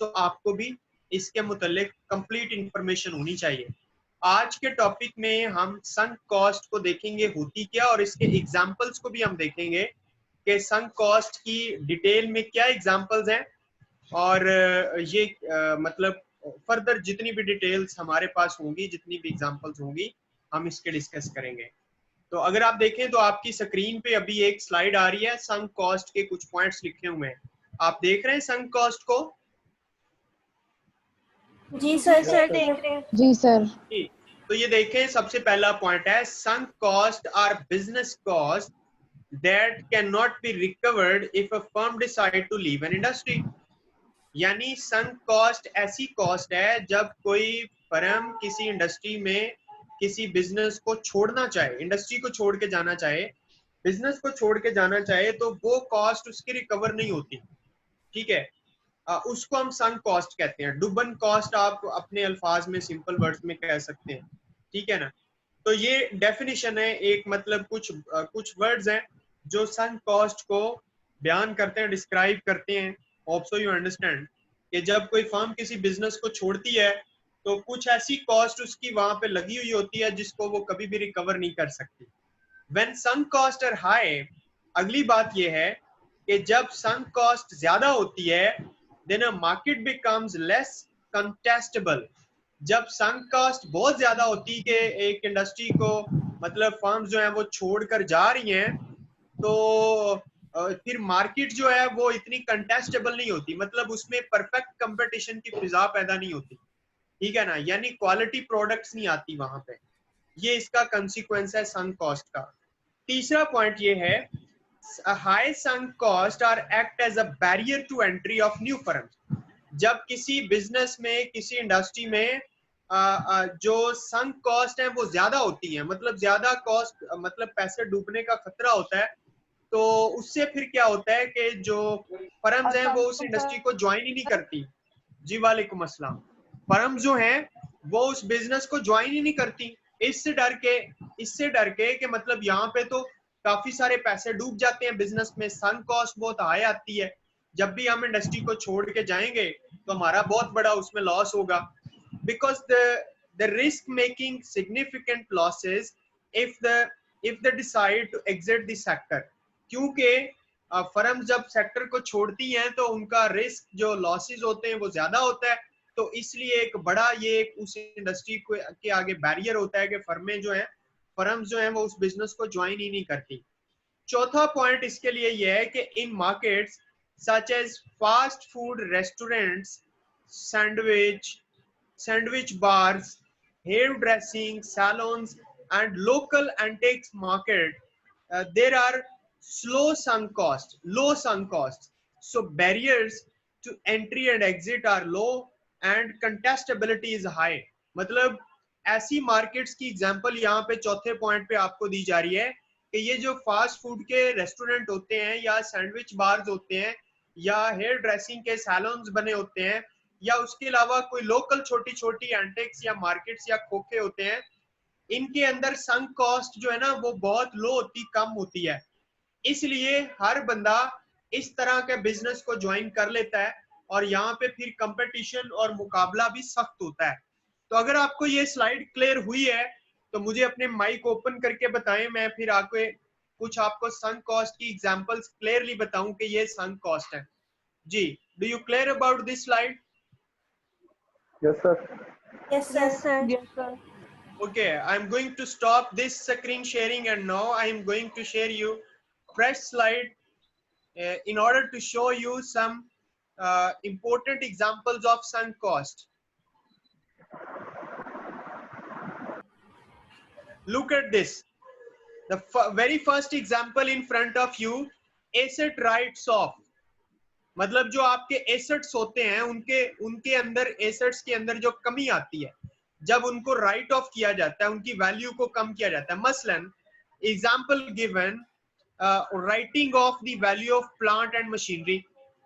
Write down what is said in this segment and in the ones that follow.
तो आपको भी इसके मुतालिक कंप्लीट इंफॉर्मेशन होनी चाहिए। आज के टॉपिक में हम संक कॉस्ट को देखेंगे होती क्या, और इसके एग्जांपल्स को भी हम देखेंगे कि संक कॉस्ट की डिटेल में क्या एग्जांपल्स हैं, और ये मतलब फर्दर जितनी भी डिटेल्स हमारे पास होंगी, जितनी भी एग्जांपल्स होंगी, हम इसके डिस्कस करेंगे। तो अगर आप देखें तो आपकी स्क्रीन पे अभी एक स्लाइड आ रही है, संक कॉस्ट के कुछ पॉइंट्स लिखे हुए हैं। आप देख रहे हैं संक कॉस्ट को? जी सर, देख रहे हैं। जी सर। तो ये देखें, सबसे पहला पॉइंट है sunk cost are business cost that can not be recovered if a firm decide to leave an industry. यानी संक कॉस्ट ऐसी कॉस्ट है जब कोई फर्म किसी इंडस्ट्री में किसी बिजनेस को छोड़ना चाहे, इंडस्ट्री को छोड़ के जाना चाहे, बिजनेस को छोड़ के जाना चाहे, तो वो कॉस्ट उसकी रिकवर नहीं होती। ठीक है, उसको हम संक कॉस्ट कहते हैं। डुबन कॉस्ट आप अपने अल्फाज में सिंपल वर्ड्स में कह सकते हैं। ठीक है ना? तो ये डेफिनेशन है, एक मतलब कुछ वर्ड्स हैं जो संक कॉस्ट को बयान करते हैं, डिस्क्राइब करते हैं। होप सो यू अंडरस्टैंड कि जब कोई फर्म किसी बिजनेस को छोड़ती है तो कुछ ऐसी कॉस्ट उसकी वहां पे लगी हुई होती है जिसको वो कभी भी रिकवर नहीं कर सकती। When sunk cost are high, अगली बात ये है कि जब संक कॉस्ट ज्यादा होती है, then a market becomes less contestable. जब संक कॉस्ट बहुत ज्यादा होती है कि एक इंडस्ट्री को मतलब फर्म्स जो है वो छोड़कर जा रही हैं, तो फिर मार्केट जो है वो इतनी कंटेस्टेबल नहीं होती, मतलब उसमें परफेक्ट कंपटीशन की फिजा पैदा नहीं होती। ठीक है ना? यानी क्वालिटी प्रोडक्ट्स नहीं आती वहां पे। ये इसका कंसिक्वेंस है संक कॉस्ट का। तीसरा पॉइंट ये है, high sunk cost are act as a barrier to entry of new firms. जब किसी बिजनेस में, किसी इंडस्ट्री में जो संक कॉस्ट है वो ज्यादा होती है, मतलब ज्यादा कॉस्ट, मतलब पैसे डूबने का खतरा होता है, तो उससे फिर क्या होता है कि जो फर्म्स हैं वो उस इंडस्ट्री को ज्वाइन ही नहीं करती। जी वालेकुम अस्सलाम। फर्म जो है वो उस बिजनेस को ज्वाइन ही नहीं करती, इससे डर के कि मतलब यहाँ पे तो काफी सारे पैसे डूब जाते हैं बिजनेस में, संक कॉस्ट बहुत हाई आती है, जब भी हम इंडस्ट्री को छोड़ के जाएंगे तो हमारा बहुत बड़ा उसमें लॉस होगा। Because the risk making significant losses if the decide to exit the sector. क्योंकि फर्म जब सेक्टर को छोड़ती हैं तो उनका रिस्क, जो लॉसेस होते हैं, वो ज्यादा होता है। तो इसलिए एक बड़ा ये उस इंडस्ट्री को के आगे बैरियर होता है कि फर्म्स जो हैं वो उस बिजनेस को ज्वाइन ही नहीं करती। चौथा पॉइंट इसके लिए ये है कि इन markets such as fast food restaurants, sandwich bars, hairdressing salons, and local antiques market, there are low sunk costs. So barriers to entry and exit are low and contestability is high. मतलब ऐसी markets की example यहाँ पे चौथे point पे आपको दी जा रही है कि ये जो फास्ट फूड के रेस्टोरेंट होते हैं, या सैंडविच बार्स होते हैं, या हेयर ड्रेसिंग के सैलून्स बने होते हैं, या उसके अलावा कोई लोकल छोटी छोटी एंटिक्स या मार्केट्स या खोखे होते हैं, इनके अंदर संक कॉस्ट जो है ना वो बहुत लो होती, कम होती है। इसलिए हर बंदा इस तरह के बिजनेस को ज्वाइन कर लेता है और यहाँ पे फिर कंपटीशन और मुकाबला भी सख्त होता है। तो अगर आपको ये स्लाइड क्लियर हुई है तो मुझे अपने माइक ओपन करके बताएं, मैं फिर कुछ आपको संक कॉस्ट की एग्जांपल्स क्लियरली बताऊं कि ये संक कॉस्ट है। जी, do you clear about this slide? Yes, sir. Yes sir. Okay, I'm going to stop this screen sharing and now I am going to share you fresh slide in order to show you some important examples of sunk cost. Look at this. The very first example in front of you, asset writes off. मतलब जो आपके assets होते हैं उनके अंदर, assets के अंदर जो कमी आती है, जब उनको राइट ऑफ किया जाता है, उनकी वैल्यू को कम किया जाता है। मसलन example given, writing of the value of plant and machinery.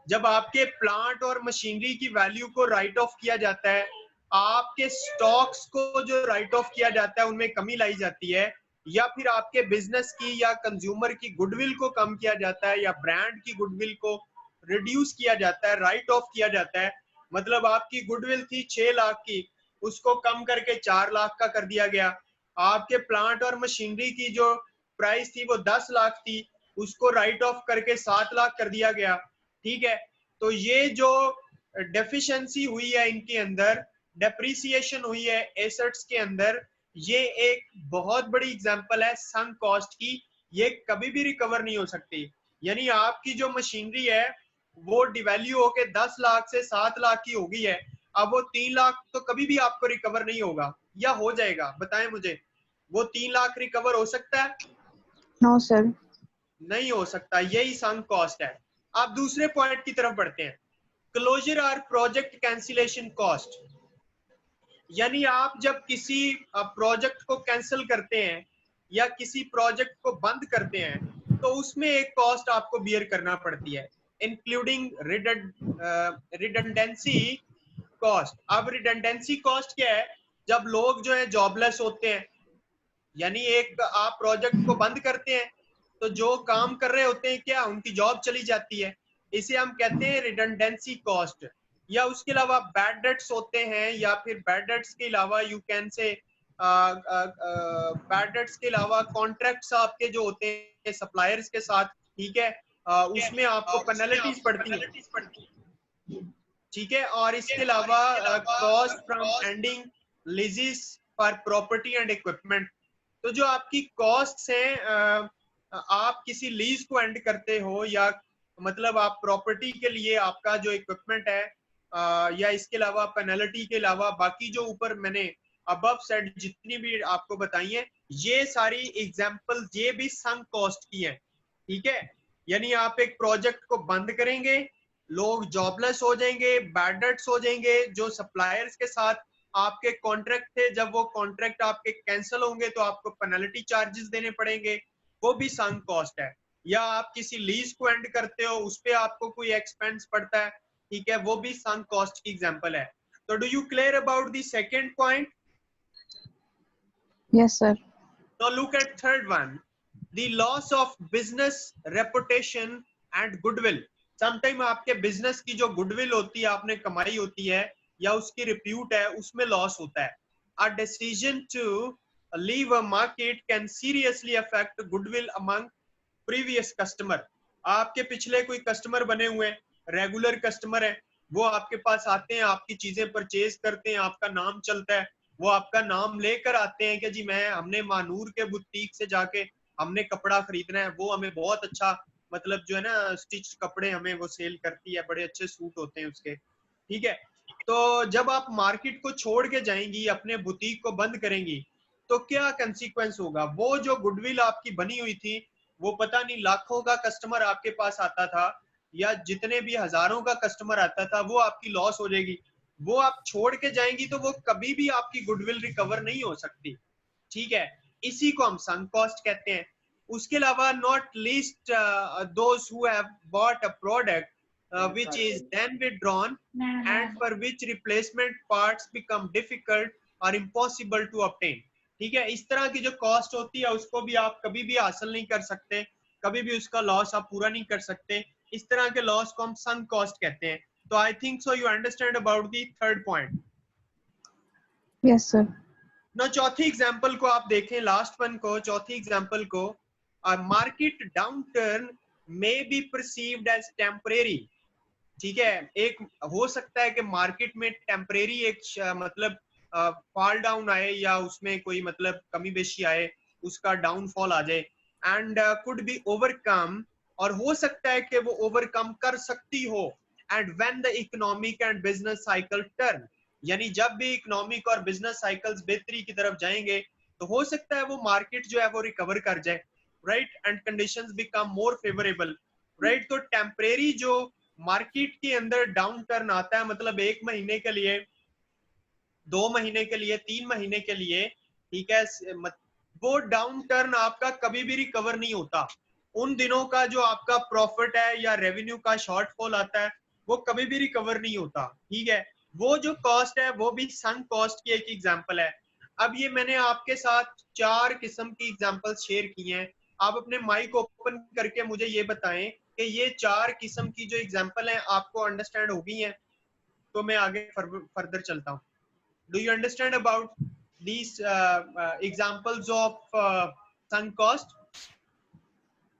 जब आपके प्लांट और मशीनरी की वैल्यू को राइट ऑफ किया जाता है, आपके स्टॉक्स को जो राइट ऑफ किया जाता है उनमें कमी लाई जाती है, या फिर आपके बिजनेस की या कंज्यूमर की गुडविल को कम किया जाता है, या ब्रांड की गुडविल को रिड्यूस किया जाता है, राइट ऑफ किया जाता है। मतलब आपकी गुडविल थी 6 लाख की, उसको कम करके 4 लाख का कर दिया गया। आपके प्लांट और मशीनरी की जो प्राइस थी वो 10 लाख थी, उसको राइट ऑफ करके 7 लाख कर दिया गया। ठीक है, तो ये जो डेफिशिएंसी हुई है इनके अंदर, डेप्रिसिएशन हुई है एसेट्स के अंदर, ये एक बहुत बड़ी एग्जांपल है संक कॉस्ट की। ये कभी भी रिकवर नहीं हो सकती। यानी आपकी जो मशीनरी है वो डिवैल्यू होके 10 लाख से 7 लाख की हो गई है, अब वो 3 लाख तो कभी भी आपको रिकवर नहीं होगा, या हो जाएगा? बताएं मुझे, वो 3 लाख रिकवर हो सकता है? No sir. नहीं हो सकता। यही संक कॉस्ट है। आप दूसरे पॉइंट की तरफ बढ़ते हैं, क्लोजर और प्रोजेक्ट कैंसिलेशन कॉस्ट। यानी आप जब किसी प्रोजेक्ट को कैंसिल करते हैं या किसी प्रोजेक्ट को बंद करते हैं तो उसमें एक कॉस्ट आपको बियर करना पड़ती है, इंक्लूडिंग रिडंडेंसी कॉस्ट। अब रिडंडेंसी कॉस्ट क्या है? जब लोग जो है जॉबलेस होते हैं, यानी एक आप प्रोजेक्ट को बंद करते हैं तो जो काम कर रहे होते हैं क्या उनकी जॉब चली जाती है, इसे हम कहते हैं रिडंडेंसी कॉस्ट। या उसके अलावा बैड डेट्स होते हैं, या फिर बैड डेट्स के अलावा you can say bad debts के अलावा कॉन्ट्रैक्ट्स आपके जो होते हैं सप्लायर्स के साथ, ठीक है, उसमें आपको पेनल्टीज पड़ती है। ठीक है, और इसके अलावा cost from ending लीजेस for property and equipment. तो जो आपकी कॉस्ट्स हैं, आप किसी लीज को एंड करते हो या मतलब आप प्रॉपर्टी के लिए आपका जो इक्विपमेंट है, या इसके अलावा पेनल्टी के अलावा बाकी जो ऊपर मैंने अबव सेड जितनी भी आपको बताई है, ये सारी एग्जांपल ये भी संक कॉस्ट की हैं। ठीक है, यानी आप एक प्रोजेक्ट को बंद करेंगे, लोग जॉबलेस हो जाएंगे, बैड डेट्स हो जाएंगे, जो सप्लायर्स के साथ आपके कॉन्ट्रैक्ट थे जब वो कॉन्ट्रैक्ट आपके कैंसिल होंगे तो आपको पेनल्टी चार्जेस देने पड़ेंगे, वो भी संक कॉस्ट है। या आप किसी लीज को एंड करते हो, उस पे आपको कोई एक्सपेंस पड़ता है, ठीक है, वो भी संक कॉस्ट की एग्जांपल है। तो do you clear about the second point? Yes sir. Now look at third one, the loss of business reputation and goodwill. Sometime आपके बिजनेस की जो गुडविल होती है, आपने कमाई होती है या उसकी रिप्यूट है, उसमें लॉस होता है। A decision to leave a market can seriously affect goodwill among previous customer. आपके पिछले कोई कस्टमर बने हुए हैं, रेगुलर कस्टमर है, वो आपके पास आते हैं, आपकी चीजें परचेज करते हैं, आपका नाम चलता है, वो आपका नाम लेकर आते हैं कि जी हमने मानूर के बुटीक से जाके हमने कपड़ा खरीदना है, वो हमें बहुत अच्छा मतलब जो है ना स्टिच कपड़े हमें वो सेल करती है, बड़े अच्छे सूट होते हैं उसके। ठीक है, तो जब आप मार्केट को छोड़ के जाएंगी, अपने बुटीक को बंद करेंगी, तो क्या कंसीक्वेंस होगा? वो जो गुडविल आपकी बनी हुई थी, वो पता नहीं लाखों का कस्टमर आपके पास आता था या जितने भी हजारों का कस्टमर आता था, वो आपकी लॉस हो जाएगी। वो आप छोड़ के जाएंगी तो वो कभी भी आपकी गुडविल रिकवर नहीं हो सकती। ठीक है, इसी को हम संक कॉस्ट कहते हैं। उसके अलावा not least those who have bought a product which is then withdrawn and for which replacement parts become difficult or impossible to obtain. ठीक है, इस तरह की जो कॉस्ट होती है उसको भी आप कभी भी हासिल नहीं कर सकते, कभी भी उसका लॉस आप पूरा नहीं कर सकते। इस तरह के लॉस को हम संक कॉस्ट कहते हैं। तो I think so you understand about the third point. Yes sir. ना चौथी एग्जांपल को आप देखें, लास्ट वन को, चौथी एग्जांपल को, market downturn may be perceived as temporary. ठीक है, एक हो सकता है कि मार्केट में टेम्परेरी एक मतलब फॉल डाउन आए या उसमें कोई मतलब कमी बेशी आए, उसका डाउनफॉल आ जाए, एंड कुड बी ओवरकम, और हो सकता है कि वो ओवरकम कर सकती हो, and when the economic and business cycle turn, यानी जब भी इकोनॉमिक और बिजनेस साइकिल्स बेहतरी की तरफ जाएंगे तो हो सकता है वो मार्केट जो है वो रिकवर कर जाए, right, and conditions become more favourable, right. तो टेम्परेरी जो मार्केट के अंदर डाउन टर्न आता है, मतलब 1 महीने के लिए, 2 महीने के लिए, 3 महीने के लिए, ठीक है, वो डाउन टर्न आपका कभी भी रिकवर नहीं होता। उन दिनों का जो आपका प्रॉफिट है या रेवेन्यू का शॉर्टफॉल आता है वो कभी भी रिकवर नहीं होता। ठीक है, वो जो कॉस्ट है वो भी संक कॉस्ट की एक एग्जांपल है। अब ये मैंने आपके साथ 4 किस्म की एग्जांपल शेयर की हैं। आप अपने माइक ओपन करके मुझे ये बताएं कि ये 4 किस्म की जो एग्जांपल हैं आपको अंडरस्टैंड हो गई हैं? तो मैं आगे फर्दर चलता हूँ. Do you understand about these examples of sunk cost?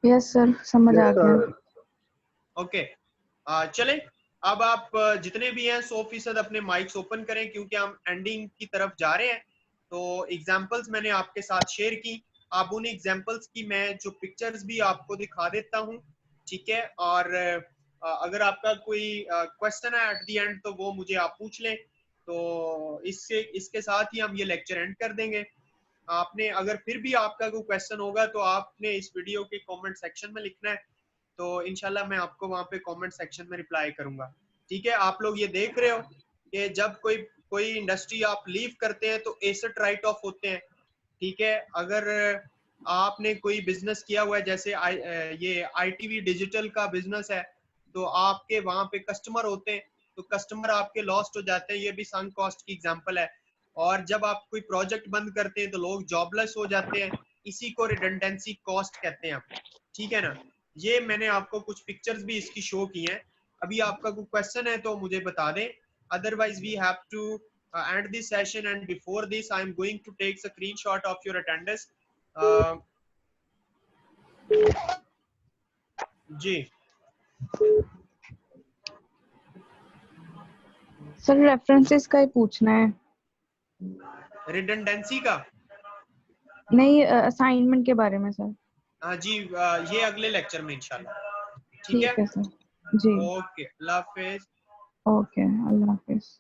Yes sir, समझ आ Yes, गया. sir. ओके. चले अब आप जितने भी हैं 100% अपने माइक्स ओपन करें क्योंकि हम एंडिंग की तरफ जा रहे हैं. तो एग्जांपल्स मैंने आपके साथ शेयर की. आप उन एग्जांपल्स की मैं जो पिक्चर्स भी आपको दिखा देता हूं, ठीक है. और अगर आपका कोई क्वेश्चन है एट द एंड तो वो मुझे आप पूछ लें. तो इसके साथ ही हम ये लेक्चर एंड कर देंगे. आपने अगर फिर भी आपका कोई क्वेश्चन होगा तो आपने इस वीडियो के कमेंट सेक्शन में लिखना है. तो इंशाल्लाह मैं आपको वहां पे कमेंट सेक्शन में रिप्लाई करूंगा. ठीक है. आप लोग ये देख रहे हो कि जब कोई इंडस्ट्री आप लीव करते हैं तो एसेट राइट ऑफ होते हैं. ठीक है. अगर आपने कोई बिजनेस किया हुआ है जैसे ये ITV डिजिटल का बिजनेस है तो आपके वहां पे कस्टमर होते हैं तो कस्टमर आपके लॉस्ट हो जाते हैं. ये भी संक कॉस्ट की एग्जांपल है. और जब आप कोई प्रोजेक्ट बंद करते हैं तो लोग जॉबलेस हो जाते हैं. इसी को रिडंडेंसी कॉस्ट कहते हैं. ठीक है ना. ये मैंने आपको कुछ पिक्चर्स भी इसकी शो की हैं. अभी आपका कोई क्वेश्चन है तो मुझे बता दें. Otherwise we have to end this session, and before this I am going to take a screenshot of your attendance. जी सर रेफरेंसेस का ही पूछना है. रिडंडेंसी का. नहीं, असाइनमेंट के बारे में सर. हाँ जी. ये अगले लेक्चर में इंशाल्लाह. ठीक ठीक है. है सर. जी. ओके. अल्लाह हाफिज. ओके, अल्लाह हाफिज.